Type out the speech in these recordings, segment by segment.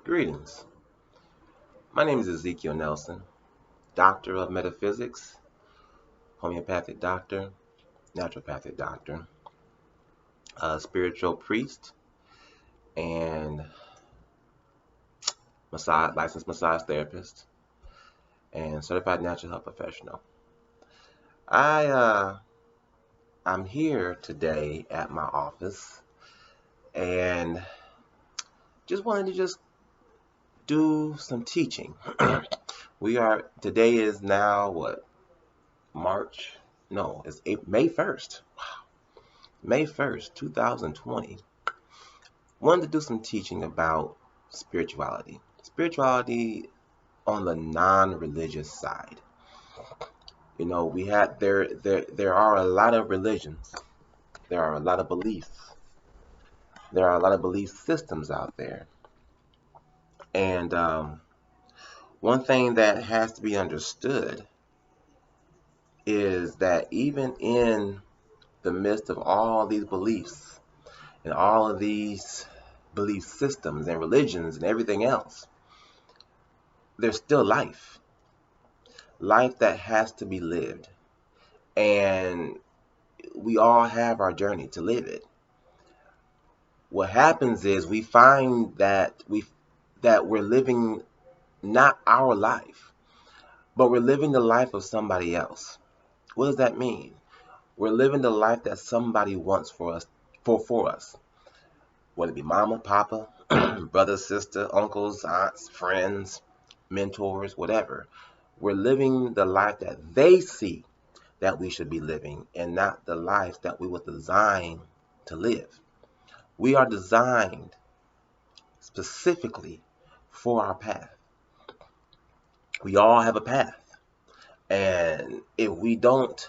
Greetings. My name is Ezekiel Nelson, Doctor of Metaphysics, Homeopathic Doctor, Naturopathic Doctor, Spiritual Priest, and licensed massage therapist, and Certified Natural Health Professional. I I'm here today at my office, and just wanted to do some teaching. Today is now what, March? No, it's May 1st. May 1st, 2020. Wanted to do some teaching about spirituality. Spirituality on the non-religious side. We had there are a lot of religions. There are a lot of beliefs. There are a lot of belief systems out there. And one thing that has to be understood is that even in the midst of all these beliefs and all of these belief systems and religions and everything else, there's still life that has to be lived, and we all have our journey to live it. What happens is we find that we're living not our life, but we're living the life of somebody else. What does that mean? We're living the life that somebody wants for us, whether it be mama, papa, brother, sister, uncles, aunts, friends, mentors, whatever. We're living the life that they see that we should be living, and not the life that we were designed to live. We are designed specifically for our path. We all have a path. And if we don't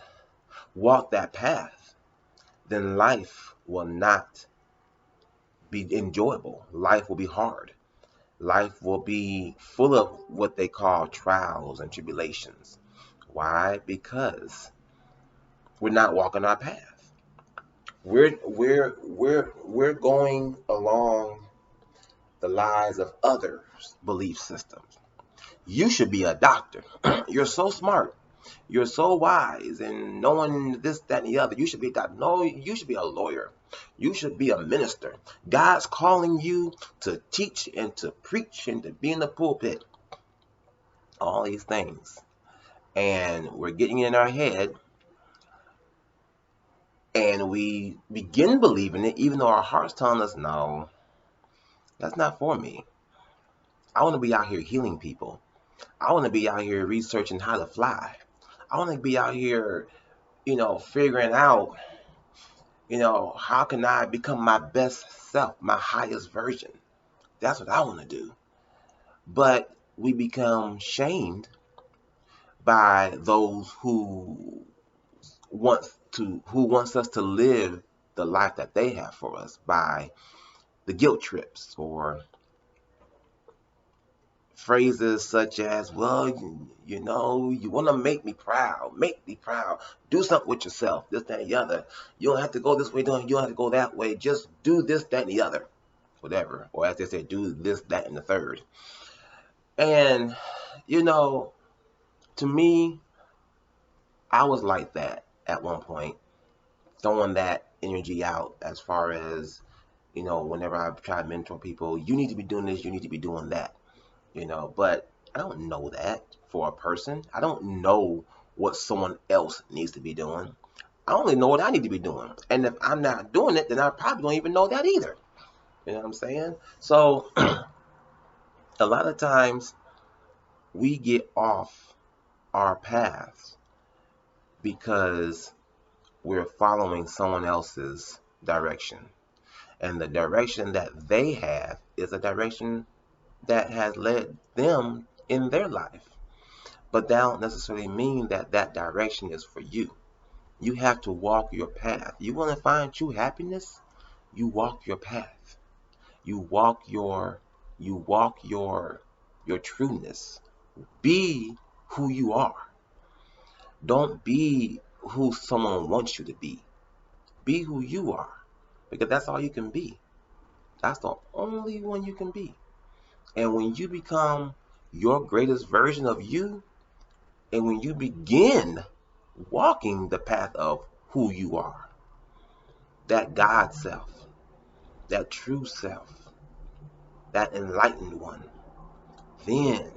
walk that path, then life will not be enjoyable. Life will be hard. Life will be full of what they call trials and tribulations. Why? Because we're not walking our path. We're going along the lies of others' belief systems. You should be a doctor. You're so smart. You're so wise and knowing this, that, and the other. You should be a doctor. No, you should be a lawyer. You should be a minister. God's calling you to teach and to preach and to be in the pulpit. All these things. And we're getting in our head, and we begin believing it, even though our heart's telling us, no, that's not for me. I want to be out here healing people. I want to be out here researching how to fly. I want to be out here, figuring out, how can I become my best self, my highest version. That's what I want to do. But we become shamed by those who wants us to live the life that they have for us, by the guilt trips or phrases such as, well, you want to make me proud, do something with yourself, this, that, and the other. You don't have to go this way, you don't have to go that way, just do this, that, and the other, whatever. Or as they say, do this, that, and the third. And, to me, I was like that at one point, throwing that energy out as far as, whenever I try to mentor people, you need to be doing this, you need to be doing that. But I don't know that for a person. I don't know what someone else needs to be doing. I only know what I need to be doing. And if I'm not doing it, then I probably don't even know that either. You know what I'm saying? So a lot of times we get off our paths because we're following someone else's direction. And the direction that they have is a direction that has led them in their life. But that don't necessarily mean that that direction is for you. You have to walk your path. You want to find true happiness? You walk your path. You walk your trueness. Be who you are. Don't be who someone wants you to be. Be who you are. Because that's all you can be. That's the only one you can be. And when you become your greatest version of you, and when you begin walking the path of who you are, that God self, that true self, that enlightened one, then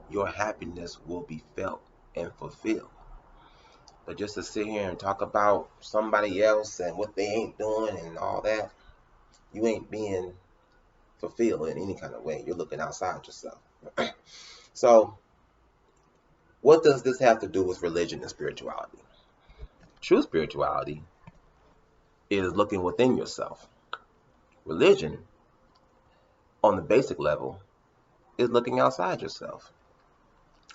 your happiness will be felt and fulfilled. But just to sit here and talk about somebody else and what they ain't doing and all that, you ain't being fulfilled in any kind of way. You're looking outside yourself. So, what does this have to do with religion and spirituality? True spirituality is looking within yourself. Religion, on the basic level, is looking outside yourself.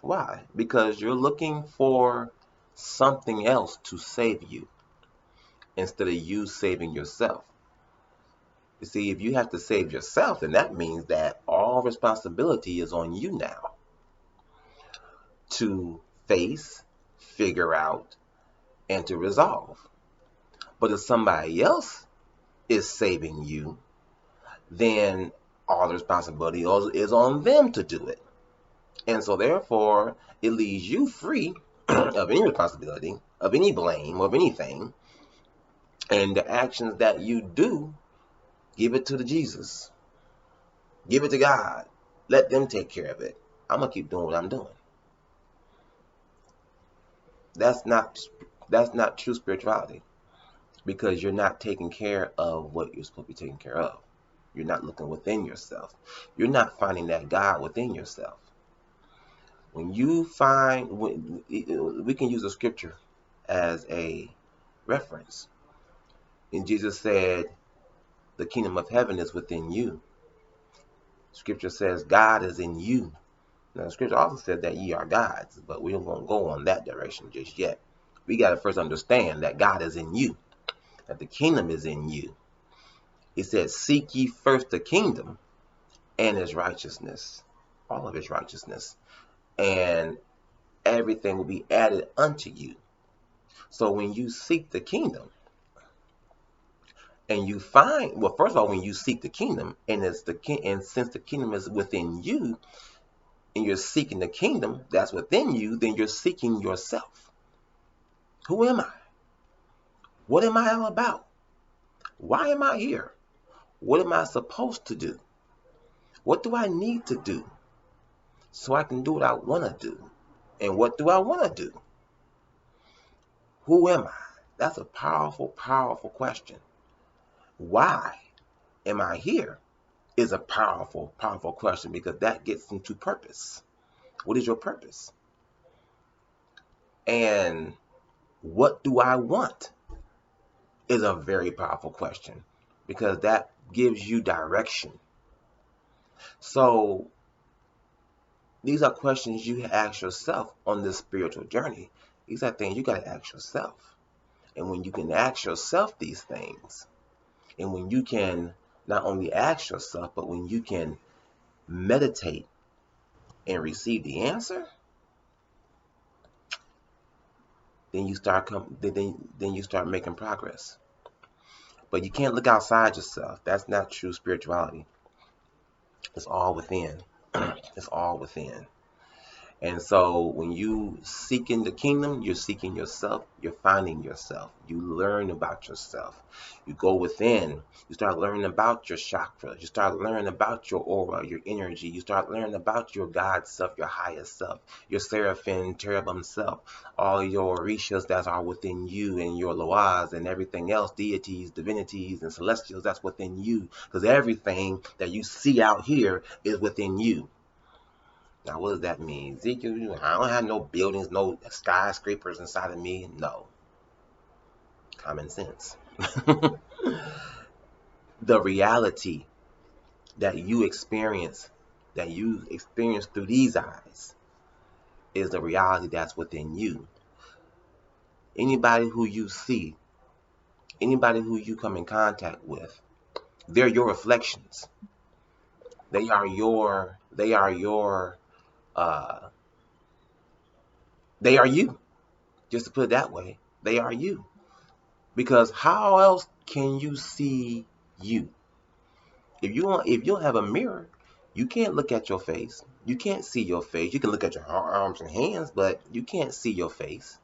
Why? Because you're looking for something else to save you instead of you saving yourself. You see, if you have to save yourself, then that means that all responsibility is on you now to face, figure out, and to resolve. But if somebody else is saving you, then all the responsibility is on them to do it. And so therefore, it leaves you free of any responsibility, of any blame, of anything. And the actions that you do, give it to the Jesus. Give it to God. Let them take care of it. I'm going to keep doing what I'm doing. That's not true spirituality, because you're not taking care of what you're supposed to be taking care of. You're not looking within yourself. You're not finding that God within yourself. When you find, we can use a scripture as a reference. And Jesus said, the kingdom of heaven is within you. Scripture says God is in you. Now, the scripture also said that ye are gods, but we don't want to go on that direction just yet. We got to first understand that God is in you, that the kingdom is in you. It says, seek ye first the kingdom and his righteousness, all of his righteousness, and everything will be added unto you. So when you seek the kingdom, and you find, well, first of all, when you seek the kingdom, and since the kingdom is within you, and you're seeking the kingdom that's within you, then you're seeking yourself. Who am I? What am I all about? Why am I here? What am I supposed to do? What do I need to do so I can do what I want to do? And what do I want to do? Who am I? That's a powerful, powerful question. Why am I here is a powerful, powerful question, because that gets into purpose. What is your purpose? And what do I want is a very powerful question, because that gives you direction. So these are questions you ask yourself on this spiritual journey. These are things you got to ask yourself. And when you can ask yourself these things, and when you can not only ask yourself, but when you can meditate and receive the answer, then you start then you start making progress. But you can't look outside yourself. That's not true spirituality. It's all within. It's all within. And so when you seek in the kingdom, you're seeking yourself, you're finding yourself, you learn about yourself, you go within, you start learning about your chakras, you start learning about your aura, your energy, you start learning about your God self, your highest self, your seraphim, cherubim self, all your orishas that are within you, and your loas and everything else, deities, divinities, and celestials that's within you, because everything that you see out here is within you. Now, what does that mean? Ezekiel, I don't have no buildings, no skyscrapers inside of me. No. Common sense. The reality that you experience through these eyes, is the reality that's within you. Anybody who you see, anybody who you come in contact with, they're your reflections. They are your, they are you. Just to put it that way, they are you. Because how else can you see you? If you don't have a mirror, You can't look at your face. You can't see your face. You can look at your arms and hands, but you can't see your face.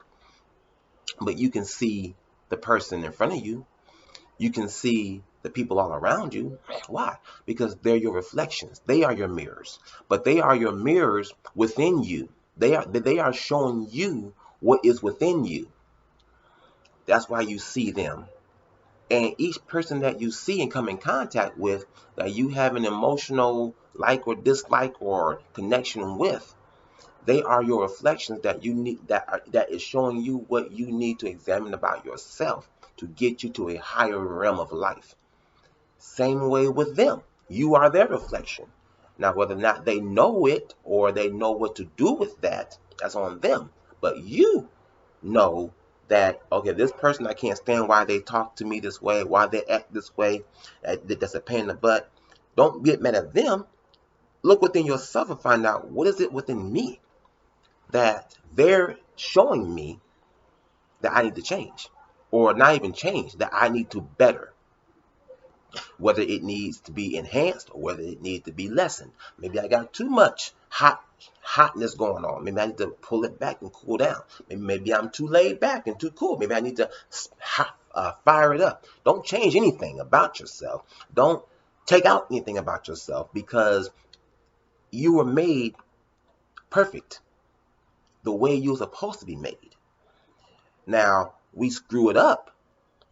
But you can see the person in front of you. You can see the people all around you. Why? Because they're your reflections. They are your mirrors. But they are your mirrors within you. They are showing you what is within you. That's why you see them. And each person that you see and come in contact with, that you have an emotional like or dislike or connection with, they are your reflections that you need, that is showing you what you need to examine about yourself to get you to a higher realm of life. Same way with them. You are their reflection. Now, whether or not they know it or they know what to do with that, that's on them. But you know that, okay, this person, I can't stand why they talk to me this way, why they act this way, that's a pain in the butt. Don't get mad at them. Look within yourself and find out, what is it within me that they're showing me that I need to change, or not even change, that I need to better, whether it needs to be enhanced or whether it needs to be lessened. Maybe I got too much hotness going on. Maybe I need to pull it back and cool down. Maybe I'm too laid back and too cool. Maybe I need to fire it up. Don't change anything about yourself. Don't take out anything about yourself, because you were made perfect the way you were supposed to be made. Now, we screw it up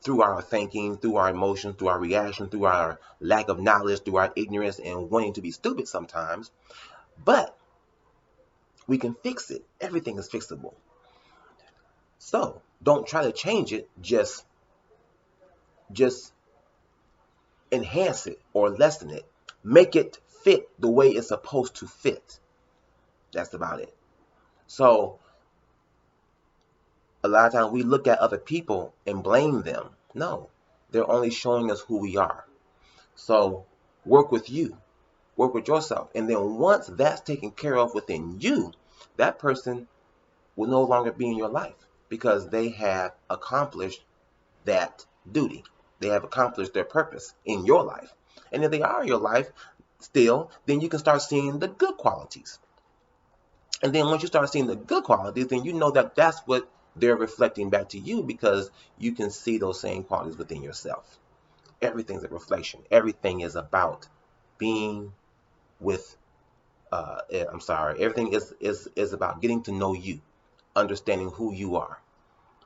through our thinking, through our emotions, through our reaction, through our lack of knowledge, through our ignorance and wanting to be stupid sometimes. But we can fix it. Everything is fixable. So don't try to change it. Just enhance it or lessen it. Make it fit the way it's supposed to fit. That's about it. So a lot of times we look at other people and blame them. No, they're only showing us who we are. So work with you. Work with yourself. And then once that's taken care of within you, that person will no longer be in your life, because they have accomplished that duty. They have accomplished their purpose in your life. And if they are in your life still, then you can start seeing the good qualities. And then once you start seeing the good qualities, then you know that that's what they're reflecting back to you, because you can see those same qualities within yourself. Everything's a reflection. Everything is about being with everything is about getting to know you, understanding who you are,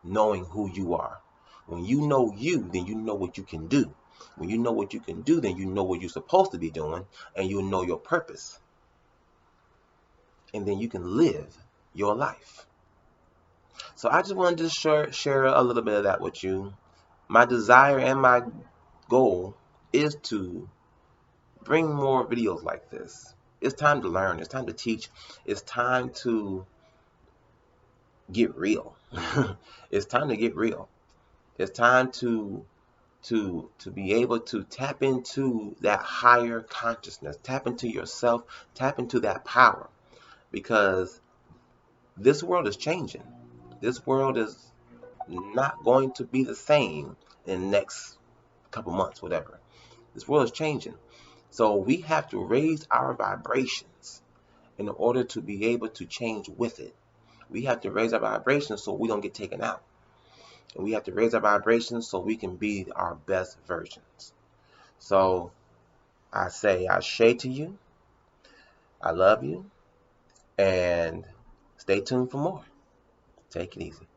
knowing who you are. When you know you, then you know what you can do. When you know what you can do, then you know what you're supposed to be doing, and you know your purpose. And then you can live your life. So I just wanted to share a little bit of that with you. My desire and my goal is to bring more videos like this. It's time to learn. It's time to teach. It's time to get real. It's time to get real. It's time to be able to tap into that higher consciousness, tap into yourself, tap into that power, because this world is changing. This world is not going to be the same in the next couple months, whatever. This world is changing. So we have to raise our vibrations in order to be able to change with it. We have to raise our vibrations so we don't get taken out. And we have to raise our vibrations so we can be our best versions. So I say ashe to you. I love you. And stay tuned for more. Take it easy.